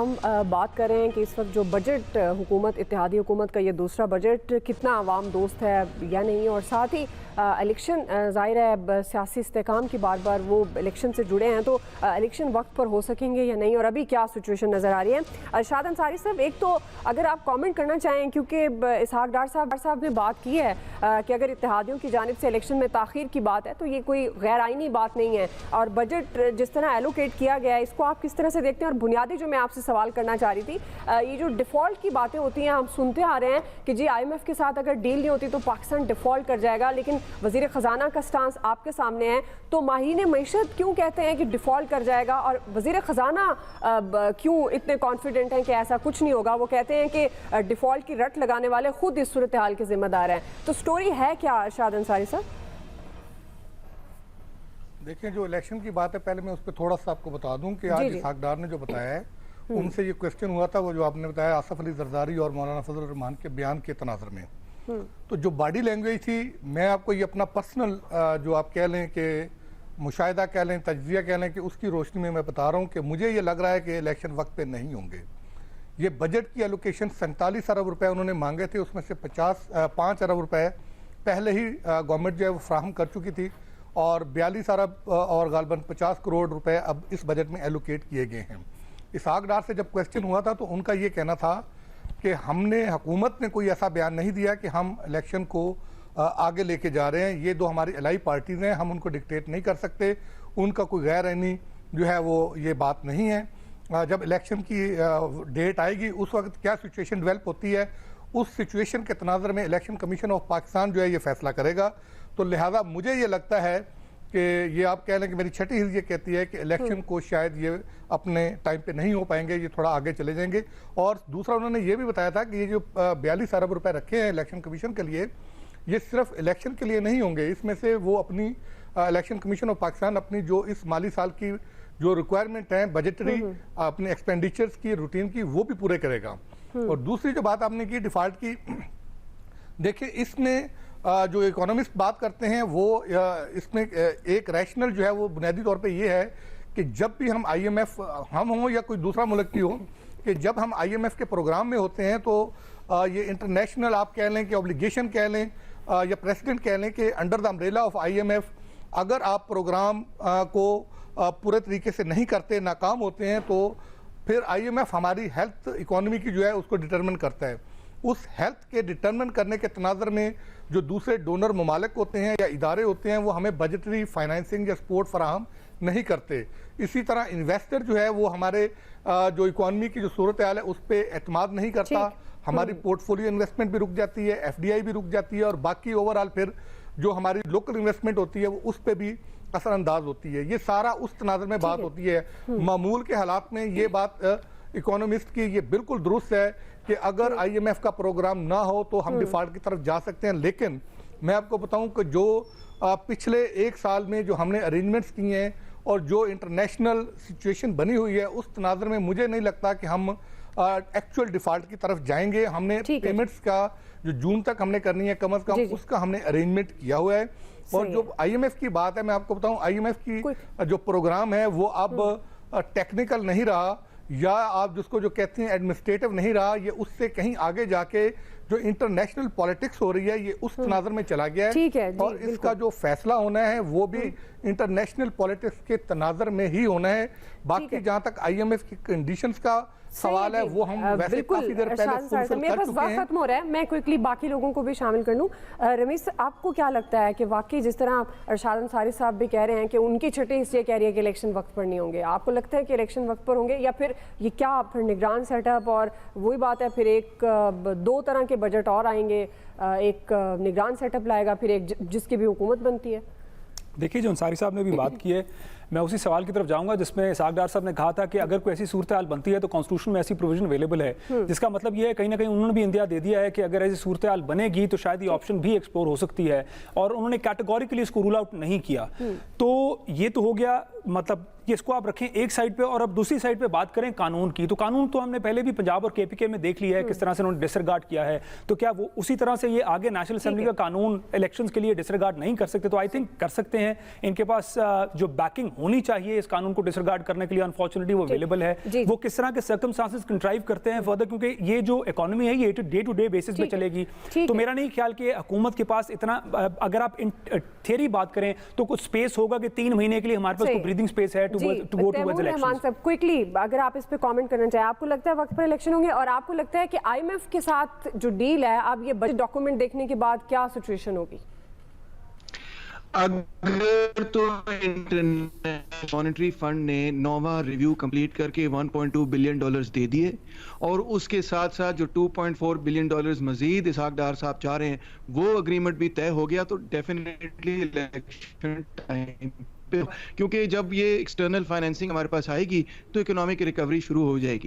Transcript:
हम बात कर रहे हैं कि इस वक्त जो बजट हुकूमत इत्तेहादी हुकूमत का ये दूसरा बजट कितना आवाम दोस्त है या नहीं, और साथ ही इलेक्शन ज़ाहिर है सियासी इस्तेहकाम की बार बार वो इलेक्शन से जुड़े हैं, तो इलेक्शन वक्त पर हो सकेंगे या नहीं, और अभी क्या सिचुएशन नज़र आ रही है। अरशाद अंसारी साहब, एक तो अगर आप कमेंट करना चाहें, क्योंकि इसहाक डार साहब ने बात की है कि अगर इत्तेहादियों की जानिब से इलेक्शन में ताख़ीर की बात है तो ये कोई गैर आइनी बात नहीं है, और बजट जिस तरह एलोकेट किया गया है इसको आप किस तरह से देखते हैं। और बुनियादी जो मैं आपसे सवाल करना चाह रही थी, ये जो डिफ़ॉल्ट की बातें होती हैं, हम सुनते आ रहे हैं कि जी IMF के साथ अगर डील नहीं होती तो पाकिस्तान डिफ़ॉल्ट कर जाएगा, लेकिन वज़ीर ख़जाना का स्टांस आपके सामने है, तो माहिरीन मईशत क्यों कहते हैं कि डिफ़ॉल्ट कर जाएगा, और वज़ीर ख़जाना क्यों इतने कॉन्फिडेंट हैं कि ऐसा कुछ नहीं होगा। वो कहते हैं कि डिफ़ॉल्ट की रट लगाने वाले खुद इस सूरत हाल के ज़िम्मेदार हैं। तो स्टोरी है क्या अरशाद अंसारी साहब? देखिए, जो इलेक्शन की बात है, पहले मैं उस पर थोड़ा सा आपको बता दूं कि आज इसहाक डार ने जो बताया है, उनसे ये क्वेश्चन हुआ था, वो जो आपने बताया आसफ अली जरदारी और मौलाना फजल रहमान के बयान के तनाज़ुर में, तो जो बॉडी लैंग्वेज थी, मैं आपको ये अपना पर्सनल जो आप कह लें कि मुशाहिदा कह लें, तज्जिया कह लें, कि उसकी रोशनी में मैं बता रहा हूँ कि मुझे ये लग रहा है कि इलेक्शन वक्त पे नहीं होंगे। ये बजट की एलोकेशन 47 अरब रुपए उन्होंने मांगे थे, उसमें से 5 अरब रुपए पहले ही गवर्नमेंट जो है वो फ्राहम कर चुकी थी, और 42 अरब और गालबन 50 करोड़ रुपए अब इस बजट में एलोकेट किए गए हैं। इसहाक डार से जब क्वेश्चन हुआ था तो उनका ये कहना था कि हमने, हुकूमत ने कोई ऐसा बयान नहीं दिया कि हम इलेक्शन को आगे लेके जा रहे हैं, ये दो हमारी अलाई पार्टीज़ हैं, हम उनको डिक्टेट नहीं कर सकते, उनका कोई गैर आइनी जो है वो ये बात नहीं है। जब इलेक्शन की डेट आएगी उस वक्त क्या सिचुएशन डेवलप होती है, उस सिचुएशन के तनाज़ुर में इलेक्शन कमीशन ऑफ पाकिस्तान जो है ये फैसला करेगा। तो लिहाजा मुझे ये लगता है कि ये आप कह लें कि मेरी छठी हिस्स ये कहती है कि इलेक्शन को शायद ये अपने टाइम पे नहीं हो पाएंगे, ये थोड़ा आगे चले जाएंगे। और दूसरा उन्होंने ये भी बताया था कि ये जो 42 अरब रुपए रखे हैं इलेक्शन कमीशन के लिए, ये सिर्फ इलेक्शन के लिए नहीं होंगे, इसमें से वो अपनी इलेक्शन कमीशन ऑफ पाकिस्तान अपनी जो इस माली साल की जो रिक्वायरमेंट है बजटरी अपने एक्सपेंडिचर्स की रूटीन की, वो भी पूरे करेगा। और दूसरी जो बात आपने की डिफ़ॉल्ट की, देखिए इसमें जो इकोनॉमिस्ट बात करते हैं वो इसमें एक रैशनल जो है वो बुनियादी तौर पे ये है कि जब भी हम IMF हम हों या कोई दूसरा मुल्क भी हो, कि जब हम IMF के प्रोग्राम में होते हैं तो ये इंटरनेशनल आप कह लें कि ऑब्लिगेशन कह लें या प्रेसिडेंट कह लें कि under the umbrella of IMF अगर आप प्रोग्राम को पूरे तरीके से नहीं करते, नाकाम होते हैं, तो फिर IMF हमारी हेल्थ इकोनॉमी की जो है उसको डिटरमिन करता है। उस हेल्थ के डिटरमिन करने के तनाज़ुर में जो दूसरे डोनर ममालिक होते हैं या इदारे होते हैं वो हमें बजटरी फाइनेंसिंग या सपोर्ट फराहम नहीं करते। इसी तरह इन्वेस्टर जो है वो हमारे जो इकोनॉमी की जो सूरत हाल है उस पर एतमाद नहीं करता, हमारी पोर्टफोलियो इन्वेस्टमेंट भी रुक जाती है, FDI भी रुक जाती है, और बाकी ओवरऑल फिर जो हमारी लोकल इन्वेस्टमेंट होती है वो उस पर भी असरअंदाज होती है। ये सारा उस तनाज़ुर में बात होती है। मामूल के हालात में ये बात इकोनॉमिस्ट की ये बिल्कुल दुरुस्त है कि अगर IMF का प्रोग्राम ना हो तो हम डिफ़ॉल्ट की तरफ जा सकते हैं। लेकिन मैं आपको बताऊं कि जो पिछले एक साल में जो हमने अरेंजमेंट्स किए हैं और जो इंटरनेशनल सिचुएशन बनी हुई है, उस तनाज़ुर में मुझे नहीं लगता कि हम एक्चुअल डिफ़ॉल्ट की तरफ जाएंगे। हमने पेमेंट्स का जो जून तक हमने करनी है कम अज़ कम उसका हमने अरेंजमेंट किया हुआ है। और जो IMF की बात है, मैं आपको बताऊं IMF की जो प्रोग्राम है वो अब टेक्निकल नहीं रहा, या आप जिसको जो कहते हैं एडमिनिस्ट्रेटिव नहीं रहा, ये उससे कहीं आगे जाके जो इंटरनेशनल पॉलिटिक्स हो रही है ये उस तनाज़ुर में चला गया है। और इसका जो फैसला होना है वो भी इंटरनेशनल पॉलिटिक्स के तनाज़ुर में ही होना है। बाकी जहाँ तक IMF की कंडीशंस का सवाल है वो हम वैसे काफी देर पहले मेरे पास वक्त खत्म हो रहा है, मैं क्विकली बाकी लोगों को भी शामिल कर लूं। रमीज, आपको क्या लगता है कि वाकई जिस तरह अरशाद अंसारी साहब भी कह रहे हैं कि उनकी छठी हिस्से कह रही है कि इलेक्शन वक्त पर नहीं होंगे, आपको लगता है कि इलेक्शन वक्त पर होंगे, या फिर ये क्या फिर निगरान सेटअप, और वही बात है फिर एक दो तरह के बजट और आएंगे, एक निगरान सेटअप लाएगा, फिर एक जिसकी भी हुकूमत बनती है? देखिए, जो अंसारी साहब ने भी बात की है, मैं उसी सवाल की तरफ जाऊंगा जिसमें इसहाक डार साहब ने कहा था कि अगर कोई ऐसी सूरत हाल बनती है तो कॉन्स्टिट्यूशन में ऐसी प्रोविजन अवेलेबल है, जिसका मतलब ये है कहीं ना कहीं उन्होंने भी इंदिया दे दिया है कि अगर ऐसी सूरत हाल बनेगी तो शायद ये ऑप्शन भी एक्सप्लोर हो सकती है, और उन्होंने कैटेगोरिकली इसको रूल आउट नहीं किया। तो ये तो हो गया, मतलब कि इसको आप रखें एक साइड पे, और अब दूसरी साइड पे बात करें कानून की। तो कानून तो हमने पहले भी पंजाब और KPK में देख लिया है किस तरह से उन्होंने डिसरिगार्ड किया है, तो क्या वो उसी तरह से ये आगे नेशनल असेंबली का कानून इलेक्शंस के लिए डिसरिगार्ड नहीं कर सकते? तो आई थिंक कर सकते हैं, इनके पास जो बैकिंग होनी चाहिए इस कानून को डिसरिगार्ड करने के लिए, अनफॉर्चुनेटली वो अवेलेबल है, वो किस तरह के सर्कमस्टांसेस कंट्राइव करते हैं फर्दर, क्योंकि ये जो इकोनॉमी है ये डे टू डे बेसिस पे चलेगी। तो मेरा नहीं ख्याल कि हुकूमत के पास इतना, अगर आप थियरी बात करें तो कुछ स्पेस होगा कि 3 महीने के लिए हमारे पास ब्रीदिंग स्पेस है to go towards elections. Quickly अगर आप इस पे कमेंट करना चाहें, आपको लगता है वक्त पर इलेक्शन होंगे और आपको लगता है कि आईएमएफ के साथ जो डील है, अब ये बजट डॉक्यूमेंट देखने के बाद क्या सिचुएशन होगी? अगर तो इंटरनेशनल मॉनेटरी फंड ने 9वां रिव्यू कंप्लीट करके $1.2 बिलियन दे दिए और उसके साथ साथ जो $2.4 बिलियन मजीद इसहाक डार साहब चाह रहे हैं वो अग्रीमेंट भी तय हो गया, तो डेफिनेटली इलेक्शन टाइम पे, क्योंकि जब ये एक्सटर्नल फाइनेंसिंग हमारे पास आएगी तो इकोनॉमिक रिकवरी शुरू हो जाएगी।